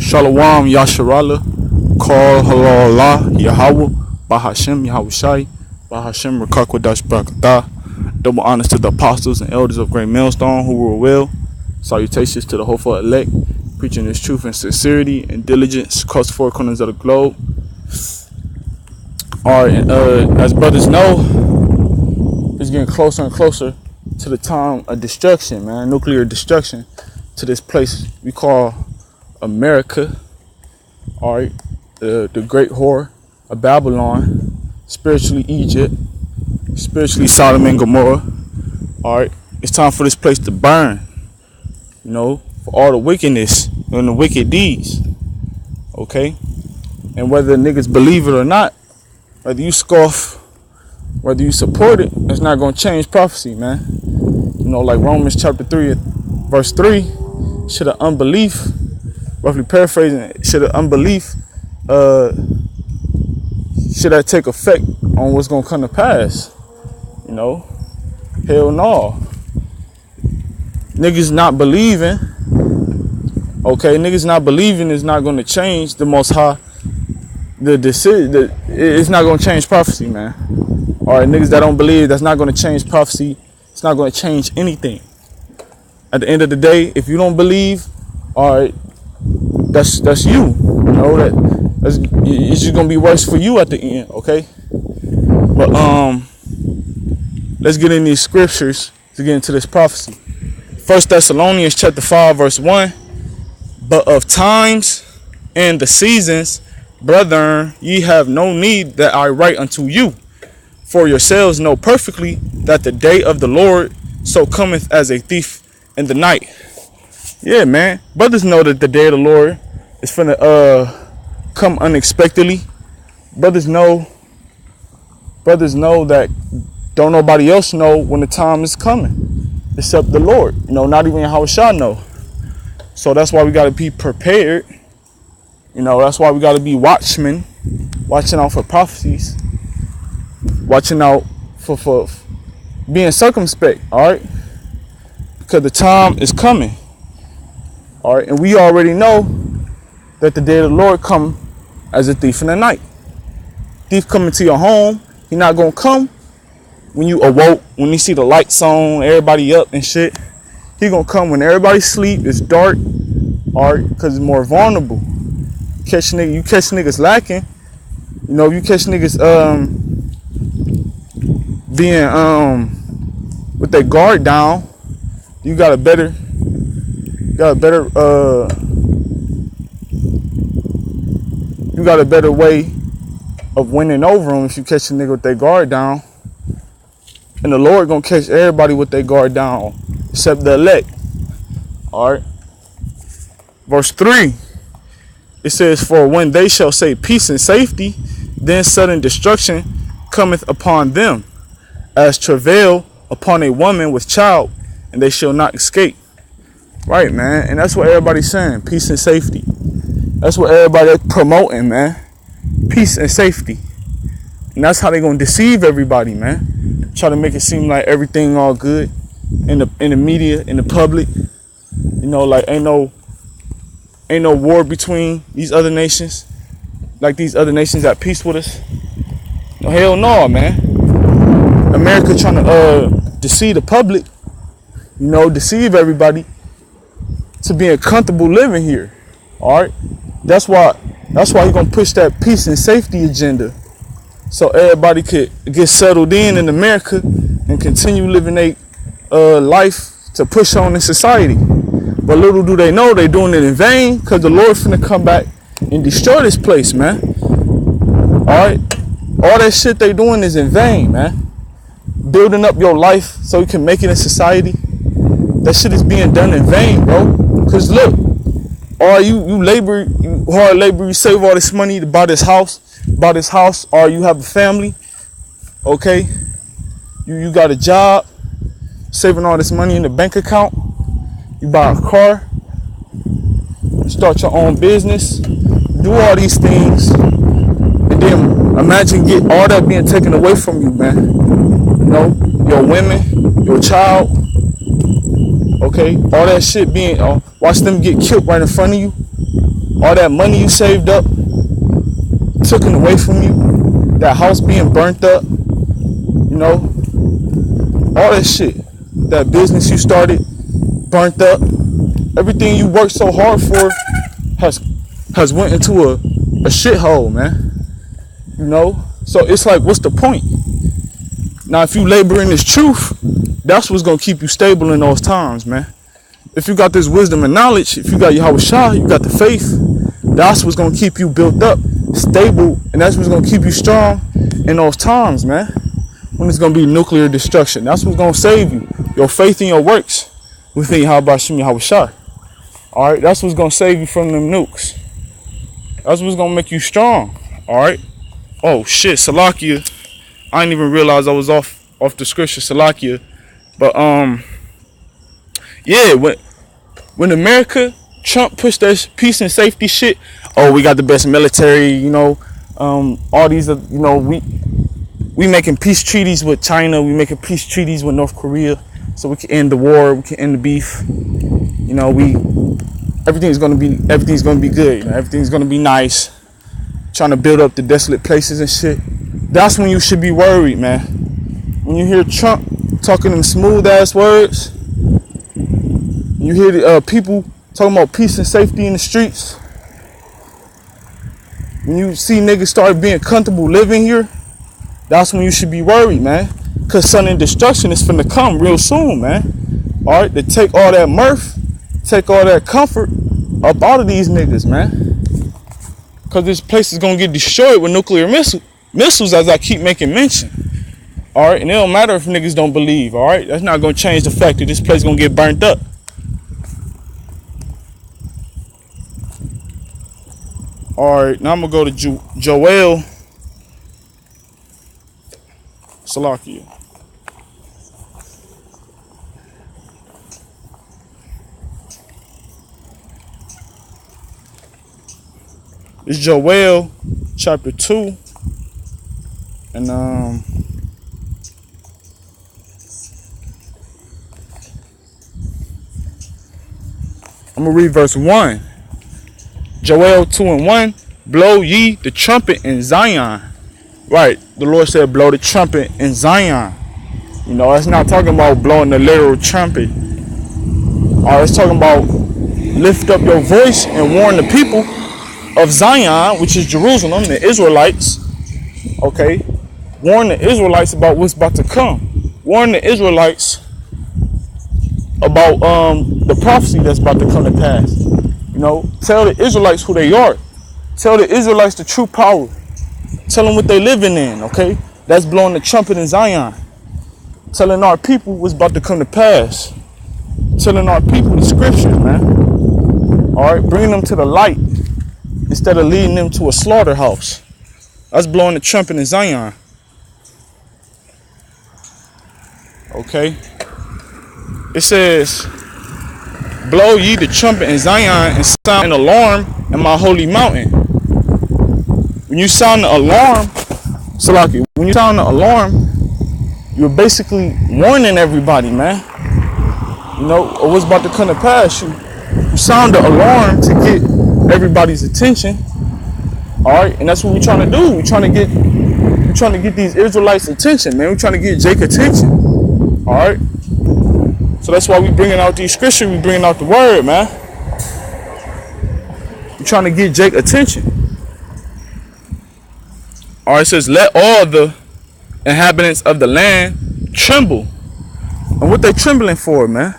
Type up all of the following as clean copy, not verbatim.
Shalom Yasharala, Call Halal Yahweh, Bahashem Yahushai, Bahashem Rakakwadash Brakatah. Double honors to the apostles and elders of Great Millstone who were well. Salutations to the hopeful elect, preaching this truth in sincerity and diligence across the four corners of the globe. Alright, as brothers know, it's getting closer and closer to the time of destruction, man. Nuclear destruction to this place we call America. Alright, the great whore of Babylon, spiritually Egypt, spiritually Sodom and Gomorrah. Alright, it's time for this place to burn, you know, for all the wickedness and the wicked deeds. Okay, and whether niggas believe it or not, whether you scoff, whether you support it, it's not going to change prophecy, man. You know, like Romans chapter 3 verse 3, should have unbelief, roughly paraphrasing, should have unbelief should that take effect on what's going to come to pass? You know, hell no. Niggas not believing, okay, niggas not believing is not going to change the Most High. The decision, it's not going to change prophecy, man. All right, niggas that don't believe, that's not going to change prophecy. It's not going to change anything. At the end of the day, if you don't believe, all right, that's you. You know, it's just going to be worse for you at the end, okay? But let's get in these scriptures to get into this prophecy. 1 Thessalonians chapter 5 verse 1. But of times and the seasons, brethren, ye have no need that I write unto you. For yourselves know perfectly that the day of the Lord so cometh as a thief in the night. Yeah, man. Brothers know that the day of the Lord is finna come unexpectedly. Brothers know that don't nobody else know when the time is coming except the Lord. You know, not even Yahushua know. So that's why we gotta be prepared. You know, that's why we gotta be watchmen, watching out for prophecies, watching out for being circumspect, alright? Because the time is coming. Alright, and we already know that the day of the Lord come as a thief in the night. Thief coming to your home, he not gonna come when you awoke, when you see the lights on, everybody up and shit. He gonna come when everybody sleep, it's dark, alright, because it's more vulnerable. You catch niggas lacking. You know, if you catch niggas being with their guard down, you got a better way of winning over them if you catch a nigga with their guard down. And the Lord gonna catch everybody with their guard down except the elect. Alright. Verse 3. It says, for when they shall say peace and safety, then sudden destruction cometh upon them, as travail upon a woman with child, and they shall not escape. Right, man. And that's what everybody's saying, peace and safety. That's what everybody's promoting, man. Peace and safety. And that's how they gonna deceive everybody, man. Try to make it seem like everything all good in the media, in the public. You know, like ain't no war between these other nations. Like these other nations at peace with us. No, hell no, man. America trying to deceive the public, you know, deceive everybody to being comfortable living here. Alright? That's why he's gonna push that peace and safety agenda. So everybody could get settled in America and continue living their life to push on in society. But little do they know they doing it in vain, because the Lord finna come back and destroy this place, man. Alright? All that shit they doing is in vain, man. Building up your life so you can make it in society. That shit is being done in vain, bro. Because look, or you labor, you hard labor, you save all this money to buy this house, or you have a family, okay? You got a job, saving all this money in the bank account. You buy a car, you start your own business, do all these things, and then imagine get all that being taken away from you, man. You know, your women, your child, okay, all that shit being, watch them get killed right in front of you. all that money you saved up taken away from you, that house being burnt up, you know, all that shit, that business you started burnt up, everything you worked so hard for has went into a shithole, man. You know, so it's like, what's the point? Now, if you labor in this truth, that's what's gonna keep you stable in those times, man. If you got this wisdom and knowledge, if you got Yahweh Shah, you got the faith, that's what's gonna keep you built up, stable, and that's what's gonna keep you strong in those times, man. When it's gonna be nuclear destruction, that's what's gonna save you. Your faith and your works within Yahweh Shah. All right, that's what's gonna save you from them nukes. That's what's gonna make you strong. All right. Oh shit, Salakia. I didn't even realize I was off the scripture, Salakia. But yeah, when America, Trump pushed that peace and safety shit, oh, we got the best military, you know, all these, you know, we making peace treaties with China, we making peace treaties with North Korea, so we can end the war, we can end the beef. You know, everything's gonna be good. You know, everything's gonna be nice. Trying to build up the desolate places and shit. That's when you should be worried, man. When you hear Trump talking them smooth ass words, you hear the people talking about peace and safety in the streets. When you see niggas start being comfortable living here, that's when you should be worried, man. Cause sudden destruction is finna come real soon, man. All right, to take all that mirth, take all that comfort up out of these niggas, man. Cause this place is gonna get destroyed with nuclear missiles, as I keep making mention. All right, and it don't matter if niggas don't believe. All right, that's not gonna change the fact that this place is gonna get burnt up. All right, now I'm gonna go to Joel. Salakia. It's Joel chapter 2. And I'm gonna read verse 1. Joel 2:1. Blow ye the trumpet in Zion. Right, the Lord said blow the trumpet in Zion. You know, it's not talking about blowing the literal trumpet. It's talking about lift up your voice and warn the people of Zion, which is Jerusalem, the Israelites. Okay, warn the Israelites about what's about to come. Warn the Israelites about the prophecy that's about to come to pass. You know, tell the Israelites who they are. Tell the Israelites the true power. Tell them what they living in. Okay, that's blowing the trumpet in Zion. Telling our people what's about to come to pass. Telling our people the scriptures, man. All right, bringing them to the light instead of leading them to a slaughterhouse. That's blowing the trumpet in Zion. Okay. It says, blow ye the trumpet in Zion and sound an alarm in my holy mountain. When you sound the alarm, Salaki, when you sound the alarm, you're basically warning everybody, man. You know, or what's about to come to pass. You sound the alarm to get everybody's attention. Alright, and that's what we're trying to do. We're trying to get these Israelites' attention, man. We're trying to get Jake's attention. Alright? So that's why we bringing out these scriptures, we bringing out the word, man. We're trying to get Jake's attention. Alright, it says, let all the inhabitants of the land tremble. And what they trembling for, man?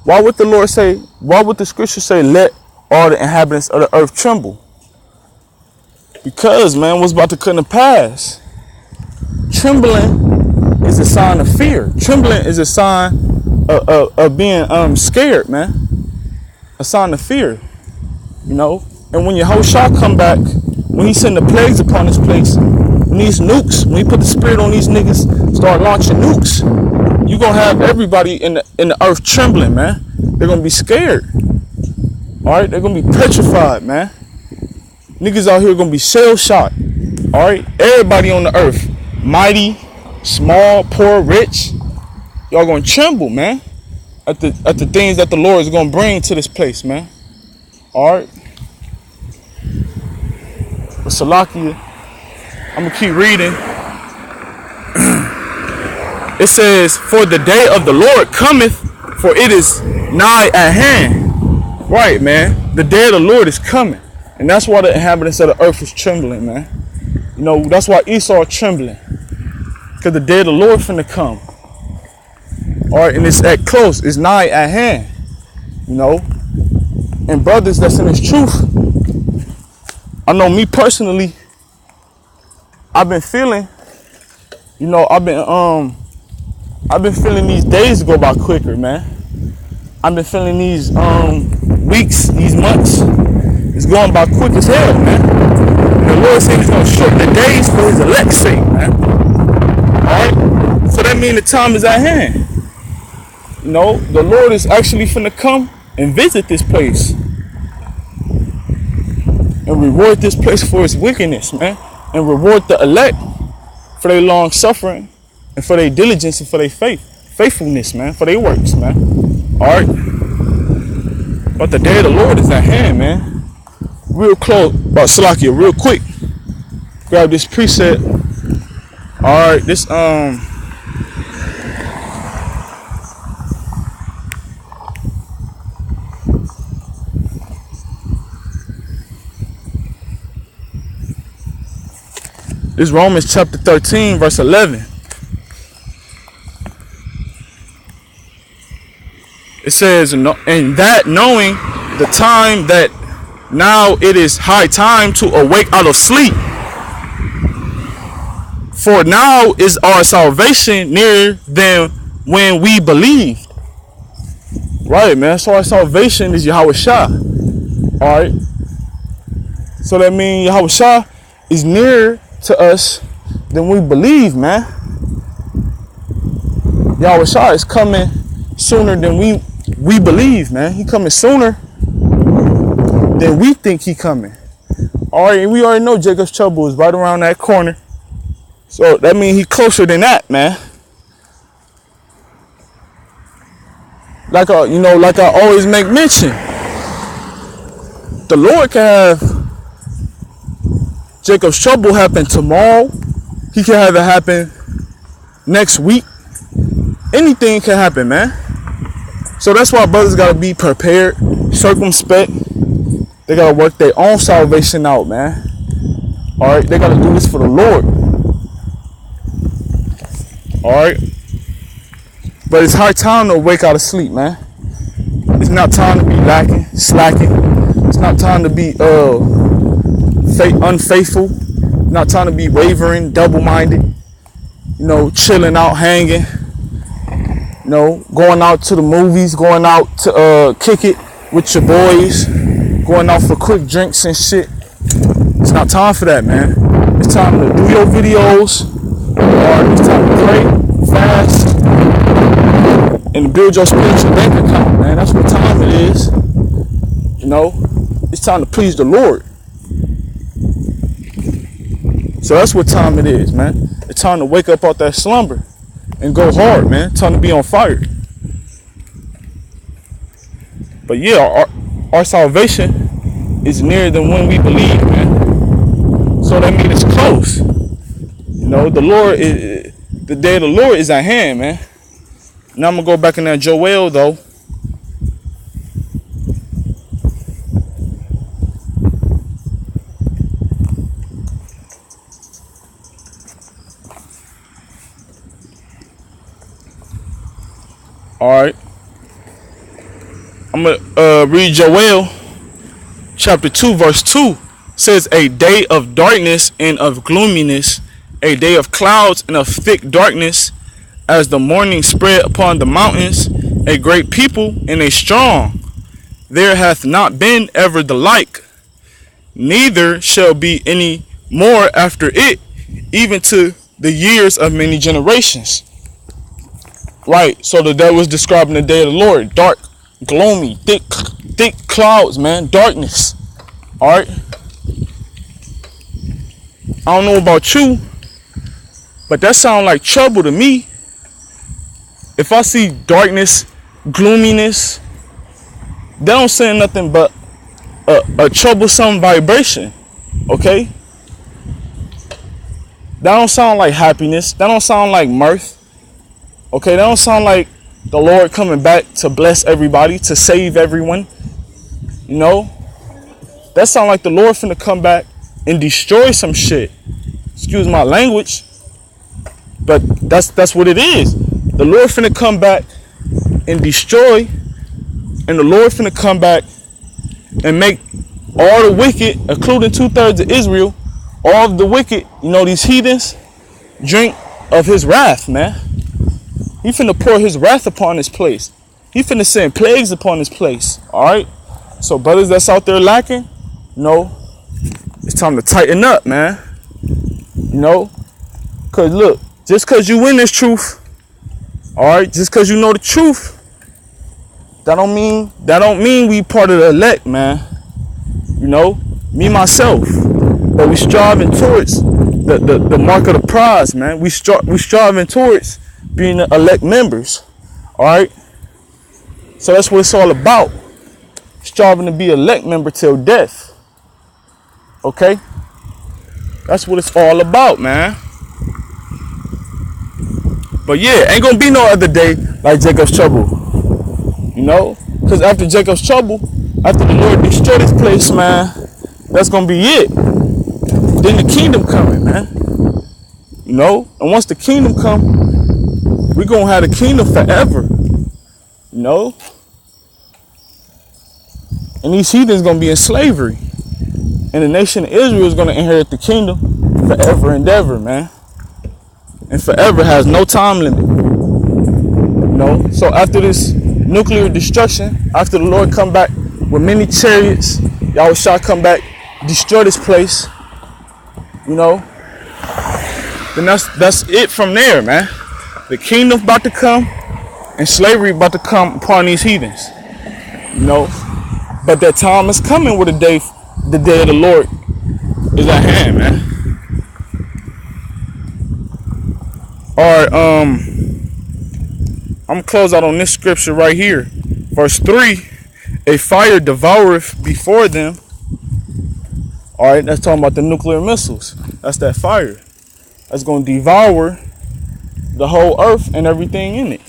Why would the Lord say, why would the scripture say, let all the inhabitants of the earth tremble? Because, man, what's about to come to pass? Trembling is a sign of fear. Trembling is a sign of being scared, man. A sign of fear, you know. And when Yahushua come back, when he send the plagues upon this place, when these nukes, when he put the spirit on these niggas, start launching nukes, you gonna have everybody in the earth trembling, man. They're gonna be scared. All right, they're gonna be petrified, man. Niggas out here gonna be shell shocked. All right, everybody on the earth, mighty, small, poor, rich, y'all gonna tremble, man, at the things that the Lord is gonna bring to this place, man. All right, Salakia. I'm gonna keep reading. It says, "For the day of the Lord cometh, for it is nigh at hand." Right, man. The day of the Lord is coming, and that's why the inhabitants of the earth is trembling, man. You know, that's why Esau trembling, because the day of the Lord finna come. All right, and it's at close. It's nigh at hand. You know, and brothers that's in this truth, I know me personally, I've been feeling, you know, I've been feeling these days go by quicker, man. I've been feeling these weeks, these months, it's going by quick as hell, man. And the Lord said he's gonna shorten the days for his elect's sake, man. Alright? So that means the time is at hand. You know, the Lord is actually finna come and visit this place. And reward this place for its wickedness, man. And reward the elect for their long suffering and for their diligence and for their faithfulness, man, for their works, man. Alright? But the day of the Lord is at hand, man. Real close, about Salakia, real quick. Grab this preset. Alright, this Romans chapter 13, verse 11. It says, "And that knowing the time that now it is high time to awake out of sleep. For now is our salvation nearer than when we believed." Right, man. So our salvation is Yahweh Shah. Alright. So that means Yahweh Shah is nearer to us than we believe, man. Yahweh Shah is coming sooner than we believe, man. He coming sooner than we think he coming. Alright, and we already know Jacob's trouble is right around that corner. So that means he closer than that, man. Like I always make mention, the Lord can have Jacob's trouble happen tomorrow. He can have it happen next week. Anything can happen, man. So that's why brothers gotta be prepared, circumspect. They gotta work their own salvation out, man. Alright, they gotta do this for the Lord. Alright. But it's high time to wake out of sleep, man. It's not time to be slacking. It's not time to be unfaithful. Not time to be wavering, double-minded. You know, chilling out, hanging. You know, going out to the movies, going out to kick it with your boys, going out for quick drinks and shit. It's not time for that, man. It's time to do your videos, or it's time to pray, fast, and build your spiritual bank account, man. That's what time it is. You know, it's time to please the Lord. So that's what time it is, man. It's time to wake up out that slumber and go hard, man. Time to be on fire. But yeah, our salvation is nearer than when we believe, man. So that means it's close. You know, the day of the Lord is at hand, man. Now I'm gonna go back in that Joel though. Alright. I'm gonna read Joel chapter 2 verse 2. It says, "A day of darkness and of gloominess, a day of clouds and of thick darkness, as the morning spread upon the mountains, a great people and a strong. There hath not been ever the like, neither shall be any more after it, even to the years of many generations." Right, so that was describing the day of the Lord. Dark, gloomy, thick clouds, man. Darkness. Alright. I don't know about you, but that sounds like trouble to me. If I see darkness, gloominess, that don't say nothing but a troublesome vibration. Okay? That don't sound like happiness. That don't sound like mirth. Okay, that don't sound like the Lord coming back to bless everybody, to save everyone. You know? That sound like the Lord finna come back and destroy some shit. Excuse my language. But that's what it is. The Lord finna come back and destroy. And the Lord finna come back and make all the wicked, including 2/3 of Israel, all of the wicked, these heathens, drink of his wrath, man. He finna pour his wrath upon this place. He finna send plagues upon this place. All right. So brothers that's out there lacking, it's time to tighten up, man. Cause look, just cause you in this truth, all right, just cause you know the truth, that don't mean we part of the elect, man. Me myself, but we striving towards the mark of the prize, man. We striving towards being the elect members, all right. So that's what it's all about. Striving to be elect member till death. Okay? That's what it's all about, man. But yeah, ain't gonna be no other day like Jacob's trouble. Because after Jacob's trouble, after the Lord destroy this place, man, that's gonna be it. Then the kingdom coming, man. And once the kingdom come, we gonna have the kingdom forever. And these heathens gonna be in slavery. And the nation of Israel is gonna inherit the kingdom forever and ever, man. And forever has no time limit. So after this nuclear destruction, after the Lord come back with many chariots, y'all shall come back, destroy this place, then that's it from there, man. The kingdom about to come and slavery about to come upon these heathens. But that time is coming where the day of the Lord is at hand, man. Alright, I'm gonna close out on this scripture right here. Verse 3, a fire devoureth before them. Alright, that's talking about the nuclear missiles. That's that fire. That's gonna devour the whole earth and everything in it.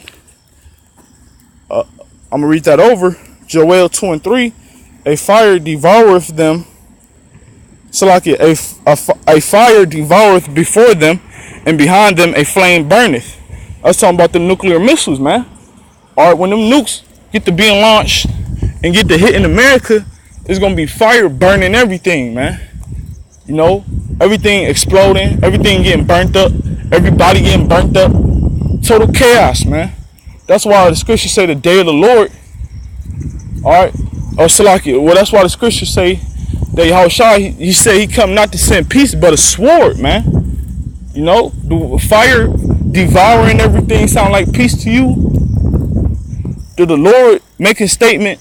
I'm gonna read that over. Joel 2:3. A fire devoureth them. So like a fire devoureth before them, and behind them a flame burneth. I was talking about the nuclear missiles, man. Alright, when them nukes get to being launched and get to hitting America, it's gonna be fire burning everything, man. Everything exploding, everything getting burnt up, everybody getting burnt up. Total chaos, man. That's why the scriptures say the day of the Lord. Alright. Or Salaki. Well, that's why the scriptures say that Yahushua, he said he come not to send peace, but a sword, man. The fire devouring everything sound like peace to you? Do the Lord make a statement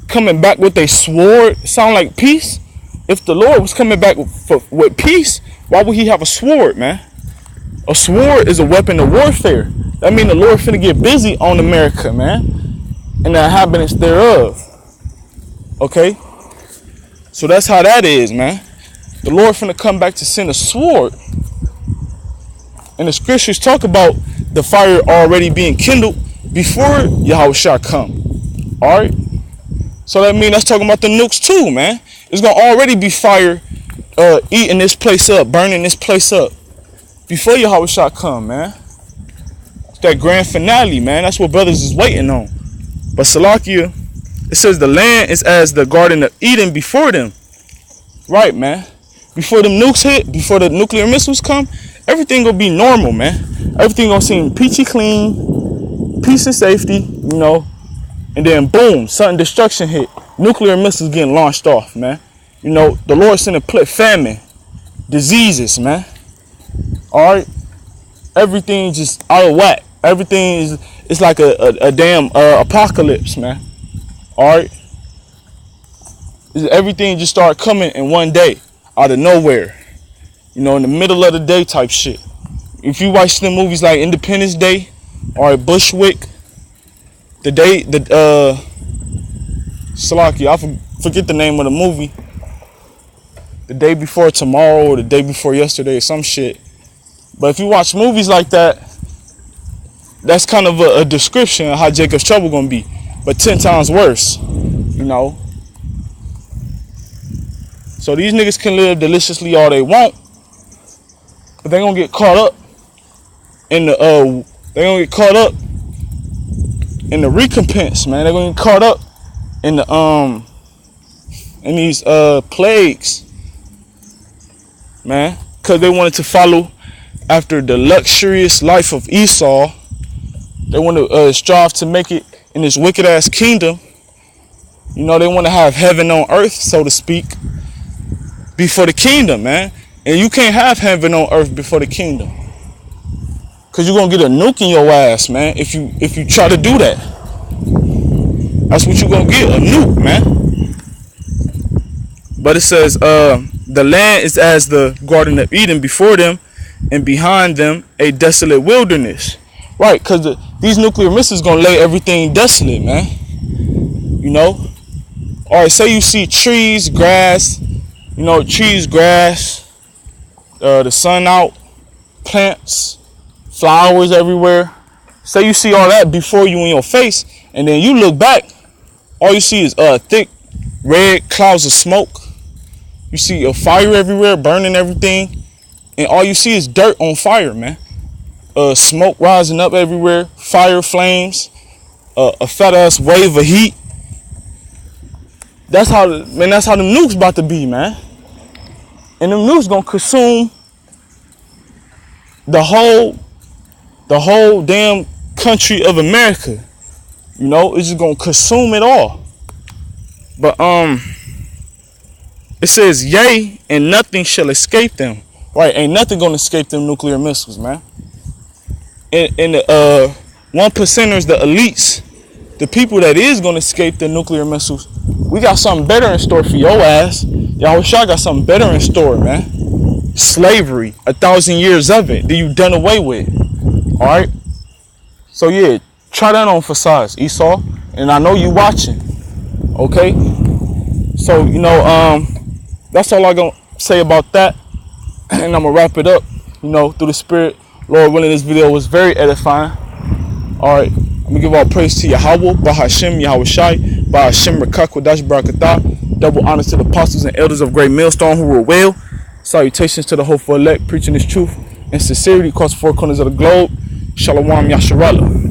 coming back with a sword sound like peace? If the Lord was coming back with peace, why would he have a sword, man? A sword is a weapon of warfare. That means the Lord finna get busy on America, man, and the inhabitants thereof. Okay? So that's how that is, man. The Lord finna come back to send a sword. And the scriptures talk about the fire already being kindled before Yahushua come. Alright? So that means that's talking about the nukes too, man. It's gonna already be fire eating this place up, burning this place up before Yahushua come, man. It's that grand finale, man. That's what brothers is waiting on. But Salakia, it says the land is as the Garden of Eden before them. Right, man. Before them nukes hit, before the nuclear missiles come, everything gonna be normal, man. Everything gonna seem peachy clean, peace and safety, and then boom, sudden destruction hit. Nuclear missiles getting launched off, man. The Lord sent a famine, diseases, man. Alright? Everything just out of whack. Everything is like a damn apocalypse, man. Alright? Everything just started coming in one day, out of nowhere. In the middle of the day type shit. If you watch the movies like Independence Day or Bushwick, Salaki, I forget the name of the movie. The day before tomorrow or the day before yesterday or some shit. But if you watch movies like that, that's kind of a description of how Jacob's trouble gonna be, but 10 times worse, you know. So these niggas can live deliciously all they want, but they gonna get caught up in the recompense, man. They're gonna get caught up in the in these plagues, man, because they wanted to follow after the luxurious life of Esau. They want to strive to make it in this wicked ass kingdom. You know, they want to have heaven on earth, so to speak, before the kingdom, man. And you can't have heaven on earth before the kingdom, cause you're gonna get a nuke in your ass, man. If you try to do that, that's what you're gonna get, a nuke, man. But it says the land is as the Garden of Eden before them, and behind them a desolate wilderness. Right, because these nuclear missiles gonna lay everything desolate, man. You know? Alright, say you see trees, grass, you know, trees, grass, the sun out, plants, flowers everywhere. Say you see all that before you in your face, and then you look back, all you see is thick red clouds of smoke. You see a fire everywhere, burning everything, and all you see is dirt on fire, man. Smoke rising up everywhere, fire flames, a fat ass wave of heat. That's how them nukes about to be, man. And them nukes gonna consume the whole damn country of America. You know, it's just gonna consume it all. But it says, yea, and nothing shall escape them. Right, ain't nothing gonna escape them nuclear missiles, man. And the 1%ers, the elites, the people that is gonna escape the nuclear missiles, we got something better in store for your ass. Y'all wish I got something better in store, man. Slavery, 1,000 years of it, that you done away with. All right. So yeah, try that on for size, Esau. And I know you watching. Okay. So you know, that's all I gonna say about that. And I'm gonna wrap it up. You know, through the Spirit. Lord willing, this video was very edifying. Alright, I'm going to give all praise to Yahweh, Bahashem, Yahweh Shai, Bahashem, Rakak, Wadash, Barakatah. Double honors to the apostles and elders of Great Millstone who were well. Salutations to the hopeful elect, preaching this truth and sincerity across the four corners of the globe. Shalom, Yasharallah.